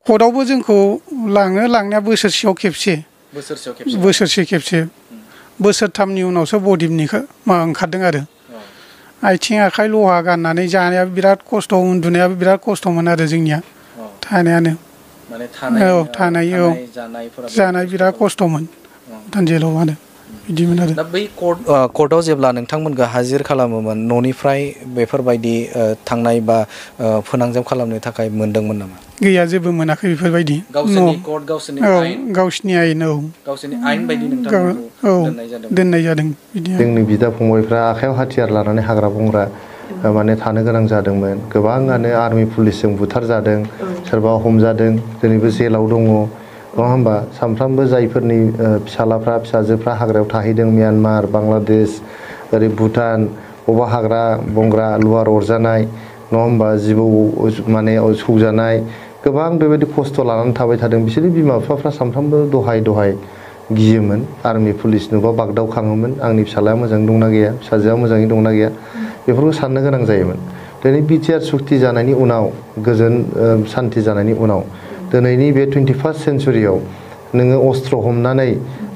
कर्टआवबो जोंखौ लाङो लांनाया बोसोरसेयाव खेबसे बोसोरथामनि उनावसो बदिमनिखौ ओंखारदों आरो आथिं आखाइ लहा गाननानै जानाया बिराद खस्थ' उन्दुनायाबो बिराद खस्थ'मोन आरो जोंनिया थानायानो माने थानाय जानाय बिराद खस्थ'मोन भुटान जेलाव आरो बिदिमोन आरो दा बै कर्टआव जेब्ला नोंथांमोनखौ हाजिर खालामोमोन न'निफ्राय बेफोरबायदि थांनाय बा फोनांजाब खालामनो थाखाय मोनदोंमोन नामा? गैया जेबो मोनाखै बेफोरबायदि गावसिनि आयेन गावसोरनि आयेन बायदि नोंथांमोनखौ दोननाय जादों बिदि जोंनि बिदा फंबायफ्रा आखायाव हाथियार लानानै हाग्रा बंग्रा माने थानो गोनां जादोंमोन गोबाङानो आर्मि पुलिसजों बुथारजादों सोरबा हमजादों दिनैबो जेलाव दङ नङा होमबा सानफ्रामबो जायफोरनि फिसालाफ्रा फिसाजोफ्रा हाग्रायाव थाहैदों म्यानमार बांलादेश ओरै भुटान बबेबा हाग्रा बंग्रा लुवार अरजानाय नङा होमबा जिबौ माने सौजानाय गोबां बेबायदि खस्थ' लानानै थाबाय थादों बिसोरनि बिमा बिफाफ्रा सानफ्रामबो दहाय गियोमोन आर्मि पुलिस नुबा बागदावखाङोमोन आंनि फिसालाया मोजाङै दंना गैया फिसाजोआ मोजाङै दंना गैया बेफोरखौ साननो गोनां जायोमोन दिनै बिटिआर सुक्ति जानायनि उनाव गोजोन सान्थि जानायनि उनाव दिनैनि बे 21st सेन्चुरियाव नोङो अस्त्र हमनानै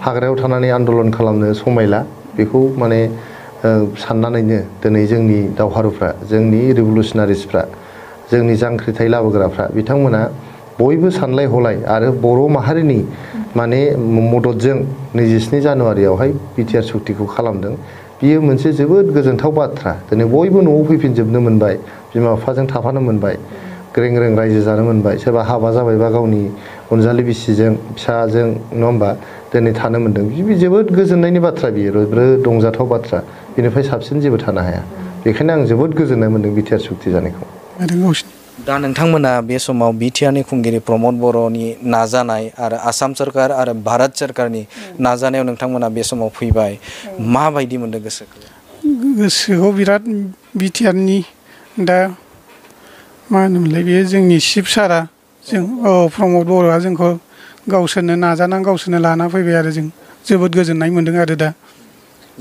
हाग्रायाव थानानै आन्दलन खालामनो समायला बेखौ माने साननानैनो दिनै जोंनि दावहारुफ्रा जोंनि रिभलुसनारिसफ्रा जोंनि जांख्रिथाय लाबोग्राफ्रा बिथांमोना बयबो सानलाय हलाय आरो बर' माहारिनि माने मददजों 27 जानुवारियावहाय बिटिआर सुक्तिखौ खालामदों बियो मोनसे जोबोद गोजोनथाव बाथ्रा दिनै बयबो न'आव फैफिनजोबनो मोनबाय बिमा बिफाजों थाफानो मोनबाय ग्रें ग्रें रायजो जानो मोनबाय सोरबा हाबा जाबायबा गावनि अनजालि बिसिजों फिसाजों नङा होमबा दिनै थानो मोनदों जोबोद गोजोननायनि बाथ्रा बियो रंजाथाव बाथ्रा बिनिफ्राय साबसिन जेबो थानो हाया बेखायनो आं जोबोद गोजोननाय मोनदों बिटिआर सुक्ति जानायखौ दा नोंथांमोना बे समाव बिटिआरनि खुंगिरि प्रमद बर'नि नाजानाय आरो आसाम सरकार आरो भारत सरकारनि नाजानायाव नोंथांमोना बे समाव फैबाय माबायदि मोनदों गोसोखौ बिराद बिटिआरनि दा मा होनोमोनलाय बेयो जोंनि चिफ सारा जों प्रमद बर'आ जोंखौ गावसोरनो नाजानानै गावसोरनो लाना फैबाय आरो जों जोबोद गोजोननाय मोनदों आरो दा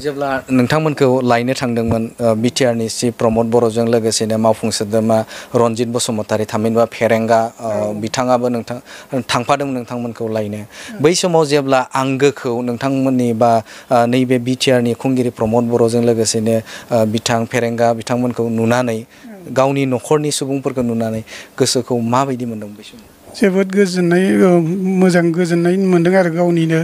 जेब्ला नोंथांमोनखौ लायनो थांदोंमोन बिटिआरनि चिफ प्रमद बर'जों लोगोसेनो मावफुं सोद्रोमा रनजित बसुमतारी थामहिनबा फेरेंगा बिथाङाबो थांफादोंमोन नोंथांमोनखौ लायनो बै समाव जेब्ला आंगोखौ नोंथांमोननि बा नैबे बिटिआरनि खुंगिरि प्रमद बर'जों लोगोसेनो फेरेंगा बिथांमोनखौ नुनानै गावनि न'खरनि सुबुंफोरखौ नुनानै गोसोखौ माबायदि मोनदों बै समाव जोबोद गोजोननाय मोजां गोजोननाय मोनदों आरो गावनिनो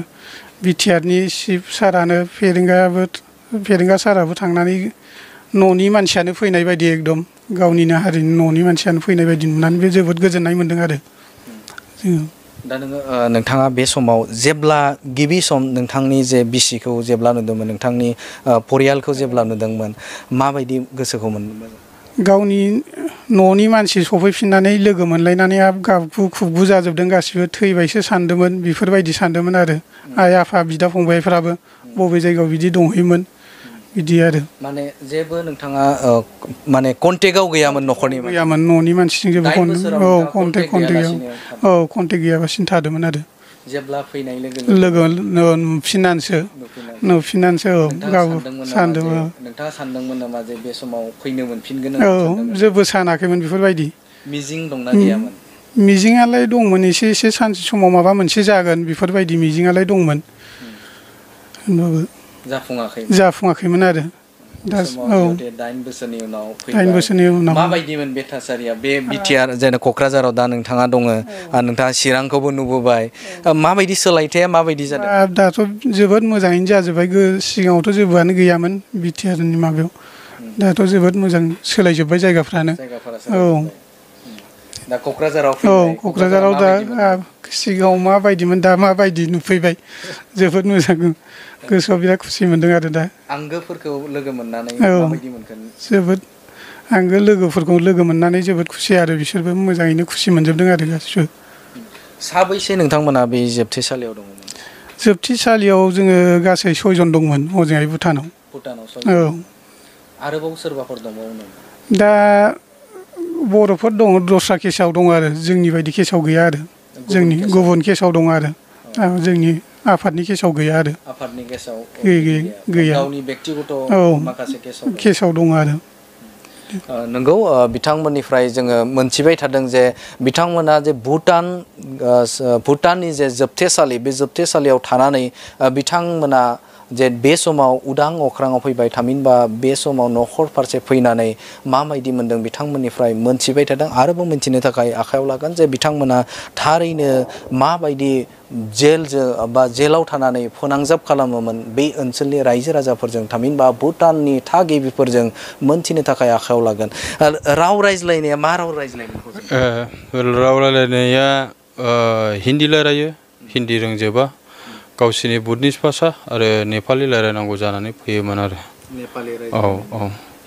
बिटिआरनि चिफ सारानो फेरेंगा साराबो थांनानै न'नि मानसियानो फैनाय बायदि एकदम गावनिनो हारिनि न'नि मानसियानो फैनाय बायदि नुनानै बे जोबोद गोजोननाय मोनदों आरो जोङो दा नोंथाङा बे समाव जेब्ला गिबि सम नोंथांनि जे बिसिखौ जेब्ला नुदोंमोन नोंथांनि परियालखौ जेब्ला नुदोंमोन माबायदि गोसोखौ मोनदोंमोन गावनि न'नि मानसि सफैफिननानै लोगो मोनलायनानै गाबगु खुगु जाजोबदों गासिबो थैबायसो सानदोंमोन बेफोरबायदि सानदोंमोन आरो आइ आफा बिदा फंबायफ्राबो बबे जायगायाव बिदि दंहैयोमोन बिदि आरो माने जेबो नोंथाङा माने कन्टेक्टआव गैयामोन न'खरनि गैयामोन न'नि मानसिजों जेबो कन्टेक्ट गैयाबासिनो थादोंमोन आरो जेब्ला फैनाय लोगो नुफिनानसो गाव सानदोंमोन नोंथाङा सानदोंमोन नामा जे बे समाव फैनो मोनफिनगोन जेबो सानाखैमोन बेफोरबायदि मिजिं दंना गैयामोन मिजिङालाय दंमोन एसे सानसे समाव माबा मोनसे जागोन बेफोरबायदि मिजिङालाय दंमोन होनबाबो जाफुङाखैमोन आरो दा 8 बोसोरनि उनाव माबायदिमोन बे थासारिया बे बिटिआर जेन क'क्राझाराव दा नोंथाङा दङ आरो नोंथाङा चिरांखौबो नुबोबाय माबायदि सोलायथाया माबायदि जादों दाथ' जोबोद मोजाङैनो जाजोब्बाय सिगाङावथ' जेबोआनो गैयामोन बिटिआरनि माबायाव दाथ' जोबोद मोजां सोलायजोब्बाय जायगाफ्रानो दा क'क्राझाराव दा सिगाङाव माबायदिमोन दा माबायदि नुफैबाय जोबोद मोजां गोसोआव बिराद खुसि मोनदों आरो दा आंगोफोरखौ लोगो मोननानै माबायदि मोनखो जोबोद आंगो लोगोफोरखौ लोगो मोननानै जोबोद खुसि आरो बिसोरबो मोजाङैनो खुसि मोनजोबदों आरो गासिबो साबैसे नोंथांमोना बे जोबथेसालियाव दङमोन जोबथेसालियाव जोङो गासै 6 जन दंमोन हजोंहाय भुटानाव आरोबाव सोरबाफोर दंबावो दा बर'फोर दङ दस्रा केसाव दङ आरो जोंनि बायदि केसाव गैया आरो जोंनि गुबुन केसाव दङ आरो जोंनि आफादनि केसाव गैया आरो आफादनि केसाव गैया गावनि बेक्तिगत माखासे केसाव दङ आरो नंगौ बिथांमोननिफ्राय जोङो मोनथिबाय थादों जे बिथांमोना जे भुटाननि जे जोबथेसालि बे जोबथेसालियाव थानानै बिथांमोना जे बे समाव उदां अख्राङाव फैबाय थामहिनबा बे समाव न'खर फारसे फैनानै माबायदि मोन्दों बिथांमोननिफ्राय मोनथिबाय थादों आरोबाव मोनथिनो थाखाय आखायाव लागोन जे बिथांमोना थारैनो माबायदि जेलाव थानानै फोनांजाब खालामोमोन बे ओनसोलनि रायजो राजाफोरजों थामहिनबा भुटाननि थागिबिफोरजों मोनथिनो थाखाय आखायाव लागोन राव रायज्लायनाया मा राव रायज्लायनाय राव रायज्लायनाया हिन्दी रायलायो हिन्दी रोंजोबा गावसिनि बुटनिस भाषा आरो नेपालि रायलायनांगौ जानानै फैयोमोन आरो नेपालि औ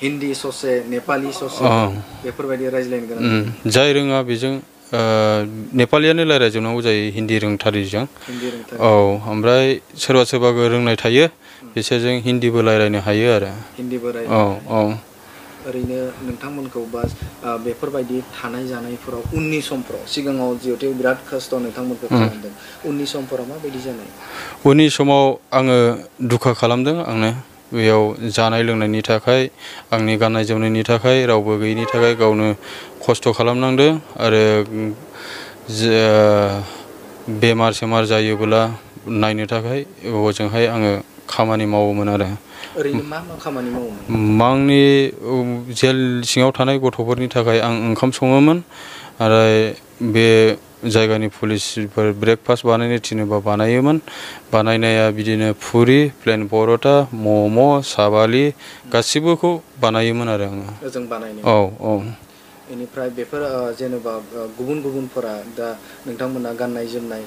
हिन्दी ससे नेपालि ससे बेफोरबायदि रायज्लायनो गोनां जाय रोङा बेजों नेपालियानो रायलायजोबनांगौ जायो हिन्दी रोंथारिजों औ ओमफ्राय सोरबा सोरबा रोंनाय थायो बिसोरजों हिन्दीबो रायलायनो हायो आरो हिन्दीबो औ ओरैनो नोंथांमोनखौ बा बेफोरबायदि थानाय जानायफोराव उननि समफोराव सिगाङाव जिहेतु बिराद खस्थ' नोंथांमोनखौ खालामदों उननि समफोराव माबायदि जानाय उननि समाव आङो दुखा खालामदों आंनो बेयाव जानाय लोंनायनि थाखाय आंनि गाननाय जोमनायनि थाखाय रावबो गैयिनि थाखाय गावनो खस्थ' खालामनांदों आरो बेमार सेमार जायोब्ला नायनो थाखाय हजोंहाय आङो खामानि मावोमोन आरो ओरैनो मा खामानि मावोमोन आंनि जेल सिङाव थानाय गथ'फोरनि थाखाय आं ओंखाम सङोमोन आरो बे जायगानि पुलिसफोर ब्रेकफास्ट बानायनो थिनोबा बानायोमोन बानायनाया बिदिनो फुरि प्लेन पर'था मम' साबालि गासिबोखौ बानायोमोन आरो आङो ओजों बानायनाय औ बेनिफ्राय बेफोर जेनेबा गुबुन गुबुनफोरा दा नोंथांमोना गाननाय जोमनाय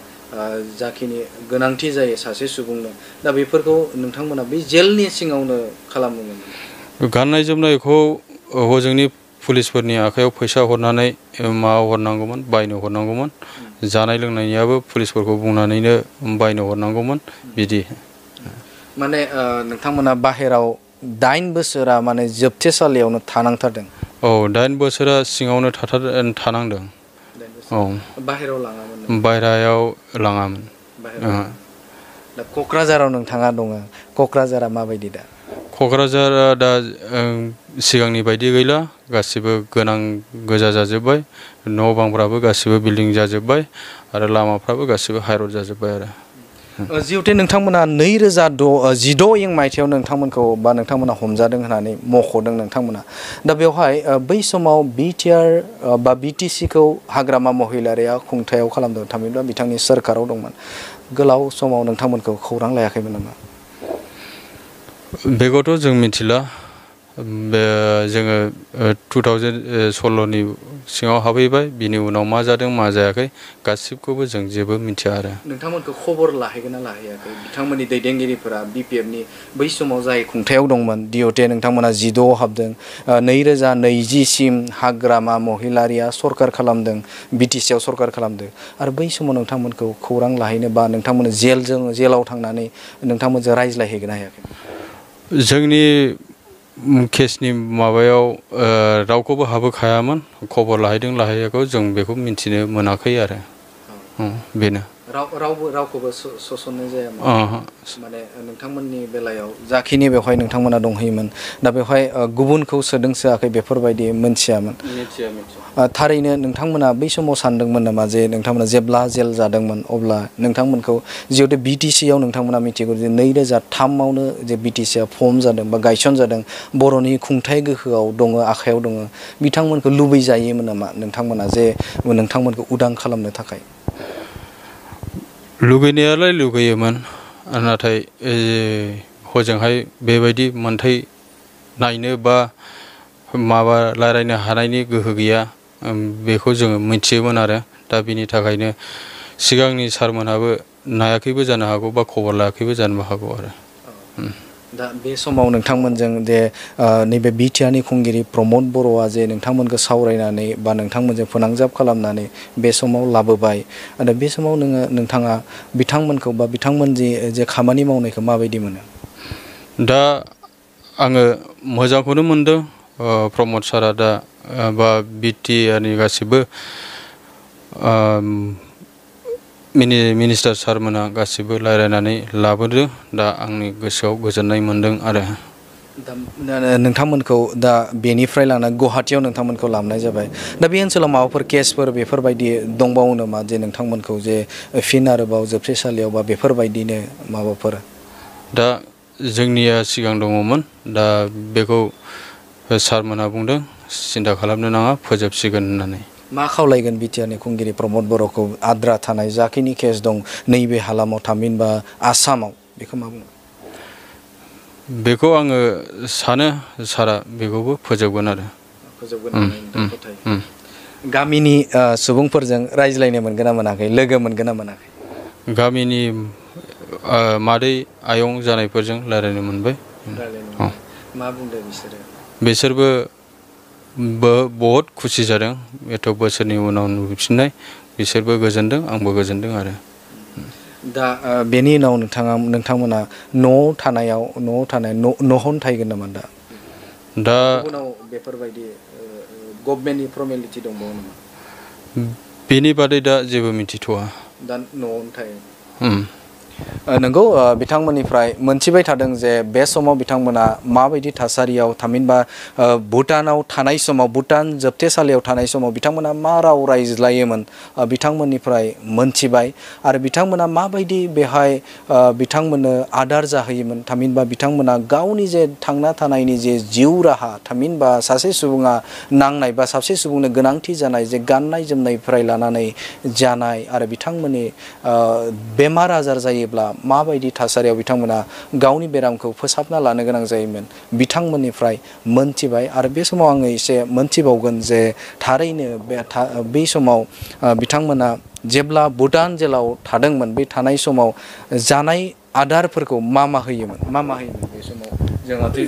जाखिनि गोनांथि जायो सासे सुबुंनो दा बेफोरखौ नोंथांमोना बे जेलनि सिङावनो खालामोमोन गाननाय जोमनायखौ हजोंनि पुलिसफोरनि आखायाव फैसा हरनानै हरनांगौमोन बायनो हरनांगौमोन जानाय लोंनायनियाबो पुलिसफोरखौ बुंनानैनो बायनो हरनांगौमोन बिदि माने नोंथांमोना बाहेराव 9 बोसोरा माने जोबथेसालियावनो थानांथारदों औ 9 बोसोरा सिङावनो थानांदों औ बाहेराव लाङामोन बाहेरायाव लाङामोन दा क'क्राझाराव नोंथाङा दङ क'क्राझारा माबायदि दा क'क्राझारा दा सिगांनि बायदि गैला गासिबो गोनां गोजा जाजोब्बाय न' बांफ्राबो गासिबो बिल्डिं जाजोब्बाय आरो लामाफ्राबो गासिबो हाइरड जाजोब्बाय आरो जिहेतु नोंथांमोना 2016 मायथाइयाव नोंथांमोनखौ बा नोंथांमोना हमजादों होननानै मख'दों नोंथांमोना दा बेवहाय बै समाव बिटिआर बा बिटिसिखौ हाग्रामा महिलारिया खुंथायाव खालामदों थामहिनबा बिथांनि सोरखाराव दंमोन गोलाव समाव नोंथांमोनखौ खौरां लायाखैमोन नामा बेखौथ' जों मिथिला जोङो 2016नि सिङाव हाबहैबाय बिनि उनाव मा जादों मा जायाखै गासिबखौबो जों जेबो मिथिया आरो नोंथांमोनखौ खबर लाहैगोन ना लाहैयाखै बिथांमोननि दैदेनगिरिफोरा बिपिएफनि बै समाव जाय खुंथायाव दंमोन डिअटे नोंथांमोना 16 हाबदों 2020सिम हाग्रामा महिलारिया सरखार खालामदों बिटिसिआव सरखार खालामदों आरो बै समाव नोंथांमोनखौ खौरां लाहैनो बा नोंथांमोन जेलाव थांनानै नोंथांमोनजों रायज्लायहैगोन ना हायाखै जोंनि केसनि माबायाव रावखौबो हाबोखायामोन खबर लाहैयाखौ जों बेखौ मिथिनो मोनाखै आरो बेनो रावखौबो सोसननाय जायामोन माने नोंथांमोननि बेलायाव जाखिनि बेवहाय नोंथांमोना दंहैयोमोन दा बेवहाय गुबुनखौ सोदों सोआखै बेफोरबायदि मोनथियामोन थारैनो नोंथांमोना बै समाव सानदोंमोन नामा जे नोंथांमोना जेब्ला जेल जादोंमोन अब्ला नोंथांमोनखौ जिहेतु बिटिसिआव नोंथांमोना मिथिगौ जे 2003आवनो जे बिटिसिआ फर्म जादों बा गायसनजादों बर'नि खुंथाइ गोहोआव दङ आखायाव दङ बिथांमोनखौ लुबैजायोमोन नामा नोंथांमोना जे नोंथांमोनखौ उदां खालामनो थाखाय लुगैनायालाय लुगैयोमोन नाथाय हजोंहाय बेबायदि मोनथाय नायनो बा माबा रायलायनो हानायनि गोहो गैया बेखौ जोङो मिथियोमोन आरो दा बिनि थाखायनो सिगांनि सारमोनहाबो नायाखैबो जानो हागौ बा खबर लायाखैबो जानो हागौ आरो दा बे समाव नोंथांमोनजों जे नैबे बिटिआरनि खुंगिरि प्रमद बर'आ जे नोंथांमोनखौ सावरायनानै बा नोंथांमोनजों फोनांजाब खालामनानै बे समाव लाबोबाय आरो बे समाव नोंथाङा बिथांमोनखौ बा बिथांमोन जे खामानि मावनायखौ माबायदि मोनो दा आङो मोजांखौनो मोनदों प्रमद सारा दा बा बिटिआरनि गासिबो मिनिस्टार सारमोना गासिबो रायलायनानै लाबोदों दा आंनि गोसोआव गोजोननाय मोनदों आरो नोंथांमोनखौ दा बेनिफ्राय लाना गुवाहाटियाव नोंथांमोनखौ लाबोनाय जाबाय दा बे ओनसोलाव माबाफोर केसफोर बेफोरबायदि दंबावो नामा जे नोंथांमोनखौ जे फिन आरोबाव जोबथेसालियाव बा बेफोरबायदिनो माबाफोर दा जोंनिया सिगां दङमोन दा बेखौ सारमोनहा बुंदों सिन्था खालामनो नाङा फोजोबसिगोन होननानै मा खावलायगोन बिटिआरनि खुंगिरि प्रमद बर'खौ आद्रा थानाय जाखिनि केस दं नैबे हालामाव थामहिनबा आसामाव बेखौ मा बुङो बेखौ आङो सानो सारा बेखौबो फोजोबगोन आरो गामिनि सुबुंफोरजों रायज्लायनो मोनगोन ना मोनाखै लोगो मोनगोन ना मोनाखै गामिनि मादै आयं जानायफोरजों रायलायनो मोनबाय मा बुंदों बिसोरबो बहुत खुसि जादों एथ' बोसोरनि उनाव नुफिननाय बिसोरबो गोजोनदों आंबो गोजोनदों आरो दा बेनि उनाव नोंथांमोना न'आव थानाय न'हन थाहैगोन नामा दा उनाव बेफोरबायदि गभर्नमेन्टनि फर्मेलिटि दंबावो नामा बेनि बादै दा जेबो मिथिथ'वा दा न'आवनो थायो नंगौ बिथांमोननिफ्राय मोनथिबाय थादों जे बे समाव बिथांमोना माबायदि थासारियाव थामहिनबा भुटानाव थानाय समाव भुटान जोबथेसालियाव थानाय समाव बिथांमोना मा राव रायज्लायोमोन बिथांमोननिफ्राय मोनथिबाय आरो बिथांमोना माबायदि बेहाय बिथांमोननो आदार जाहोयोमोन थामहिनबा बिथांमोना गावनि जे थांना थानायनि जे जिउ राहा थामहिनबा सासे सुबुङा नांनाय बा सासे सुबुंनो गोनांथि जानाय जे गाननाय जोमनायनिफ्राय लानानै जानाय आरो बिथांमोननि बेमार आजार जायो माबायदि थासारियाव बिथांमोना गावनि बेरामखौ फोसाबना लानो गोनां जायोमोन बिथांमोननिफ्राय मोनथिबाय आरो बे समाव आङो एसे मोनथिबावगोन जे थारैनो बे समाव बिथांमोना जेब्ला भुटान जेलाव थादोंमोन बे थानाय समाव जानाय आदारफोरखौ मा होयोमोन बे समाव जोंहाथ'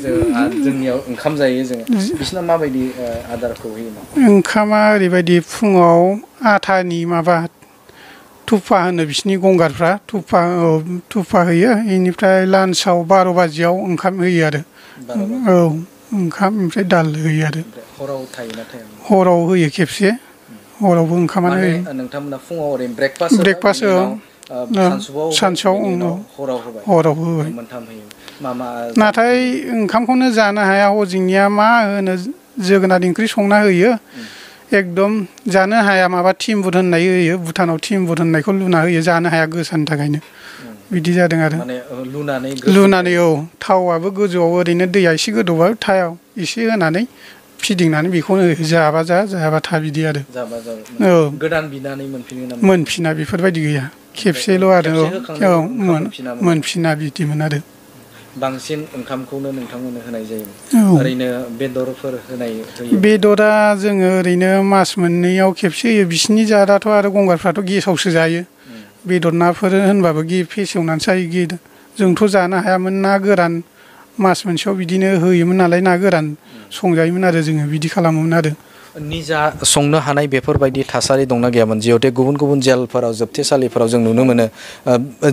जोंनियाव ओंखाम जायो जोङो बिसोरना माबायदि आदारखौ होयोमोन ओंखामा ओरैबायदि फुङाव आथानि माबा थुफा होनो बिसिनि गंगारफ्रा थुफा होयो बेनिफ्राय लान्चआव 12 बाजियाव ओंखाम होयो आरो ओंखाम ओमफ्राय दाल होयो आरो हराव थायोना हराव होयो खेबसे हरावबो ओंखामानो होयो नोंथांमोना फुङाव ओरैनो ब्रेकफास्ट सानसुआव हराव होबाय मोनथाम होयो नाथाय ओंखामखौनो जानो हाया हजोंनिया मा होनो जोगोनार ओंख्रि संना होयो एकदम जानो हाया माबा थिम्बुर होननाय होयो भुटानाव थिम्बुर होननायखौ लुना होयो जानो हाया गोसानि थाखायनो बिदि जादों आरो लुनानै थावआबो गोजौआव ओरैनो दैया एसे गोदौबा थाव एसे होनानै फिदिंनानै बेखौनो जाबा जायाबा था बिदि आरो गोदान बिनानै मोनफिना बेफोरबायदि गैया खेबसेल' आरो मोनफिना बिदिमोन आरो बांसिन ओंखामखौनो नोंथांमोननो होनाय जायो ओरैनो बेदरफोर बेदरा जोङो ओरैनो मास मोननैयाव खेबसे होयो बिसिनि जादाथ' आरो गंगारफ्राथ' गेसावसो जायो बेदर नाफोर होनबाबो फेसेवनानैसो जायो जोंथ' जानो हायामोन ना गोरान मास मोनसेयाव बिदिनो होयोमोन नालाय ना गोरान संजायोमोन आरो जोङो बिदि खालामोमोन आरो निजा संनो हानाय बेफोरबायदि थासारि दंना गैयामोन जिहेतु गुबुन जेलफोराव जोबथेसालिफोराव जों नुनो मोनो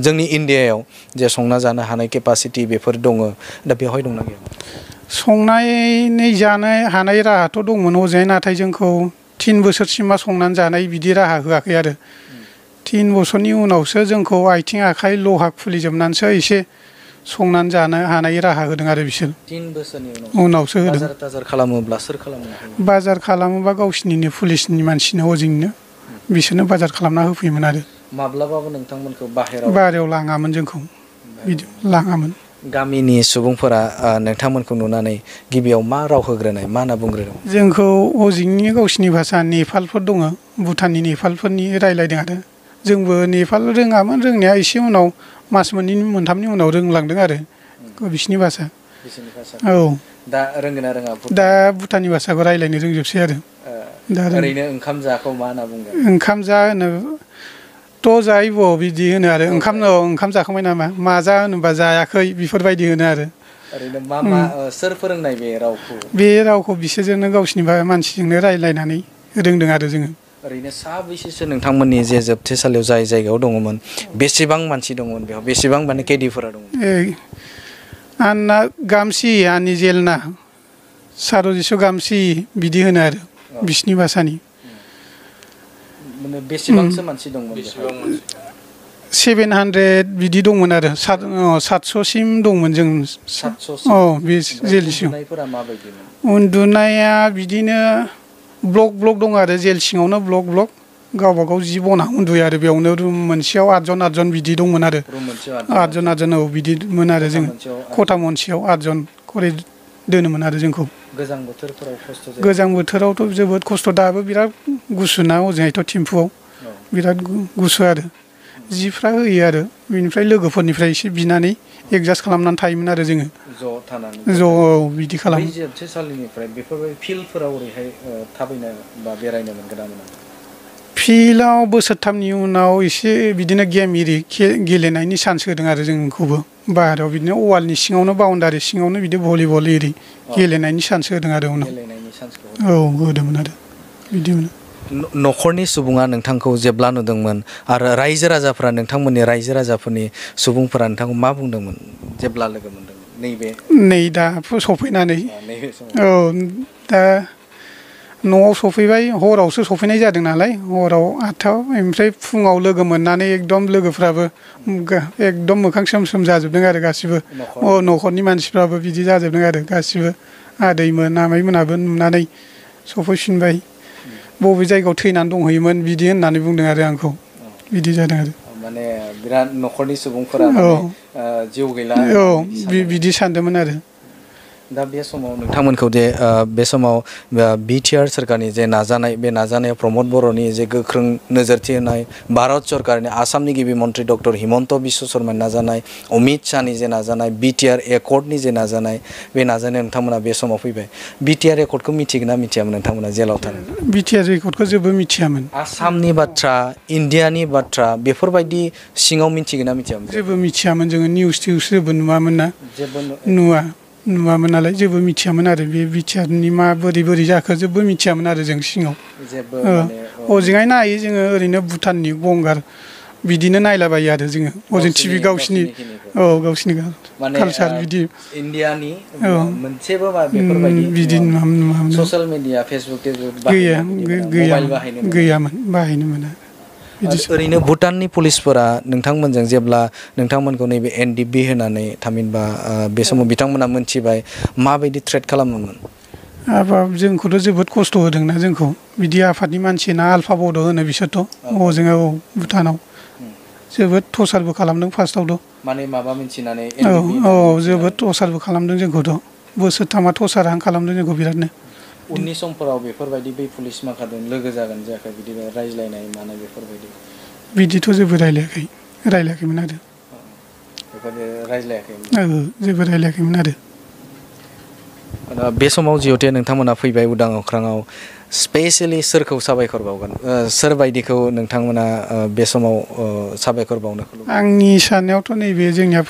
जोंनि इण्डियायाव जे संना जानो हानाय केपासिटि बेफोर दङ दा बेवहाय दंना गैया संनानै जानो हानाय राहाथ' दंमोन हजोंहाय नाथाय जोंखौ 3 बोसोरसिमा संनानै जानाय बिदि राहा होआखै आरो 3 बोसोरनि उनावसो जोंखौ आथिं आखाइ लहा खुलिजोबनानैसो एसे संनानै जानो हानाय राहा होदों आरो बिसोर 3 बोसोरनि उनावसो होदों बाजार खालामोब्ला सोर खालामो बाजार खालामोबा गावसिनिनो पुलिसनि मानसिनो हजोंनो बिसोरनो बाजार खालामना होफैयोमोन आरो माब्लाबाबो नोंथांमोनखौ बाहेरायाव लाङामोन जोंखौ बिदि लाङामोन गामिनि सुबुंफोरा नोंथांमोनखौ नुनानै गिबियाव मा राव होग्रोनाय मा होनना बुंग्रोदों जोंखौ हजोंनि गावसिनि भाषा नेपालफोर दङ भुटाननि नेपालफोरनि रायलायदों आरो जोंबो नेपाल रोङामोन रोंनाया एसे उनाव मास मोननै मोनथामनि उनाव रोंलांदों आरो बिसिनि भाषा दा रोंगोना रोङा दा भुटाननि भाषाखौ रायलायनो रोंजोबसै आरो दा ओरैनो ओंखाम जाखौ मा होनना बुंगोन ओंखाम जा होनो थ' जायो बिदि होनो आरो ओंखाम जाखांबाय नामा मा जा होनोबा जायाखै बेफोरबायदि होनो आरो ओरैनो मा सोर फोरोंनाय बे रावखौ बिसोरजोंनो गावसिनि मानसिजोंनो रायलायनानै रोंदों आरो जोङो ओरैनो साबैसेसो नोंथांमोननि जे जोबथेसालियाव जाय जायगायाव दङमोन बेसेबां मानसि दंमोन बेयाव बेसेबां माने कैदिफोरा दंमोन आंना गामसि आंनि जेलना सारजिस' गामसि बिदि होनो आरो बिसिनि भाषानि बेसेबांसो मानसि दंमोन 700 बिदि दंमोन आरो 700सिम दंमोन जों 700 औ बे जेल सिङाव उन्दुनायफोरा माबायदिमोन उन्दुनाया बिदिनो ब्लक दं आरो जेल सिङावनो ब्लक गावबा गाव जि बना उन्दुयो आरो बेयावनो रुम मोनसेयाव 8 जन बिदि दंमोन आरो रुम मोनसेयाव 8 जन औ बिदिमोन आरो जों खथा मोनसेयाव 8 जन खरै दोनोमोन आरो जोंखौ गोजां बोथोरफोराव खस्थ' जायो गोजां बोथोरावथ' जोबोद खस्थ' दाबो बिराद गुसुना ओजोंहायथ' थिम्फुआव बिराद गुसु आरो जिफ्रा होयो आरो बेनिफ्राय लोगोफोरनिफ्राय एसे बिनानै एडजास्ट खालामनानै थायोमोन आरो जोङो ज' थानानै बिदि खालामो बै जोबथेसालिनिफ्राय बेफोरबायदि फिल्डफोराव ओरैहाय थाबायनो बा बेरायनो मोनगोन ना मोना फिल्डआव बोसोरथामनि उनाव एसे बिदिनो गेम एरि गेलेनायनि चान्स होदों आरो जोंखौबो बाहेरायाव बिदिनो वालनि सिङावनो बाउन्डारि सिङावनो बिदि भलिबल एरि गेलेनायनि चान्स होदों आरो उनाव गेलेनायनि चान्सखौ औ होदोंमोन आरो बिदिमोन न'खरनि सुबुङा नोंथांखौ जेब्ला नुदोंमोन आरो रायजो राजाफोरा नोंथांमोननि रायजो राजाफोरनि सुबुंफोरा नोंथांखौ मा बुंदोंमोन जेब्ला लोगो मोनदोंमोन नै दा सफैनानै नैबे समाव औ दा न'आव सफैबाय हरावसो सफैनाय जादों नालाय हराव 8थायाव ओमफ्राय फुङाव लोगो मोननानै एकदम लोगोफ्राबो एकदम मोखां सोम जाजोबदों आरो गासिबो न'खरनि मानसिफ्राबो बिदि जाजोबदों आरो गासिबो आदैमोन आमाइमोनाबो नुनानै सफैफिनबाय बबे जायगायाव थैनानै दंहैयोमोन बिदि होननानै बुंदों आरो आंखौ बिदि जादों आरो माने बिराद न'खरनि सुबुंफोरा जिउ गैला बिदि सानदोंमोन आरो दा बे समाव नोंथांमोनखौ जे बे समाव बिटिआर सोरखारनि जे नाजानाय बे नाजानायाव प्रमद बर'नि जे गोख्रों नोजोरथि होनाय भारत सरकारनि आसामनि गिबि मन्त्रि डक्टर हिमन्त बिश्व शर्मानि नाजानाय अमित शाहनि जे नाजानाय बिटिआर एकर्डनि जे नाजानाय बे नाजानायाव नोंथांमोना बे समाव फैबाय बिटिआर एकर्डखौ मिथिगोन ना मिथियामोन नोंथांमोना जेलाव थानो बिटिआर एकर्डखौ जेबो मिथियामोन आसामनि बाथ्रा इण्डियानि बाथ्रा बेफोरबायदि सिङाव मिथिगोन ना मिथियामोन जेबो मिथियामोन जोङो निउस जेबो नुवामोन ना जेबो नुवामोन नालाय जेबो मिथियामोन आरो बे बिटिआरनि मा बोरै जाखो जेबो मिथियामोन आरो जों सिङाव हजोंहाय नायो जोङो ओरैनो भुटाननि गंगार बिदिनो नायलाबायो आरो जोङो हजों टिभि गावसिनि कालचार बिदि इण्डियानि मोनसेबो बेफोरबायदि बिदि नुवामोन ससियेल मिडिया फेसबुक गैयामोन बाहायनो मोना ओरैनो भुटाननि पुलिसफोरा नोंथांमोनजों जेब्ला नोंथांमोनखौ नैबे NDB होनानै थामहिनबा बे समाव बिथांमोना मोनथिबाय माबायदि थ्रेट खालामोमोन जोंखौथ' जोबोद खस्थ' होदोंना जोंखौ बिदि आफादनि मानसि ना आल्फा बड' होनो बिसोरथ' हजों भुटानाव जोबोद टर्चारबो खालामदों फार्स्टआवथ' माने माबा मिथिनानै जोबोद टर्चारबो खालामदों जोंखौथ' बोसोरथामा टर्चारानो खालामदों जोंखौ बिरादनो उननि समफोराव बेफोरबायदि बै पुलिस माखाजों लोगो जागोन जायाखै बिदि रायज्लायनाय मानाय बेफोरबायदि बिदिथ' जेबो रायलायाखैमोन आरो जेबो रायलायाखैमोन आरो बे समाव जिहेतु नोंथांमोना फैबाय उदां अख्राङाव स्पेसियेलि सोरखौ साबायखर बावगोन सोरबायदिखौ नोंथांमोना बे समाव साबायखर बावनो आंनि साननायावथ' नैबे जोंनिया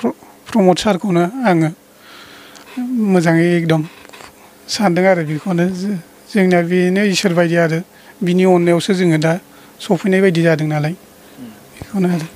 प्रमद सारखौनो आङो मोजाङै एकदम सानदों आरो बेखौनो जोंना बेनो इसोर बायदि आरो बिनि अननायावसो जोङो दा सफैनाय बायदि जादों नालाय बेखौनो आरो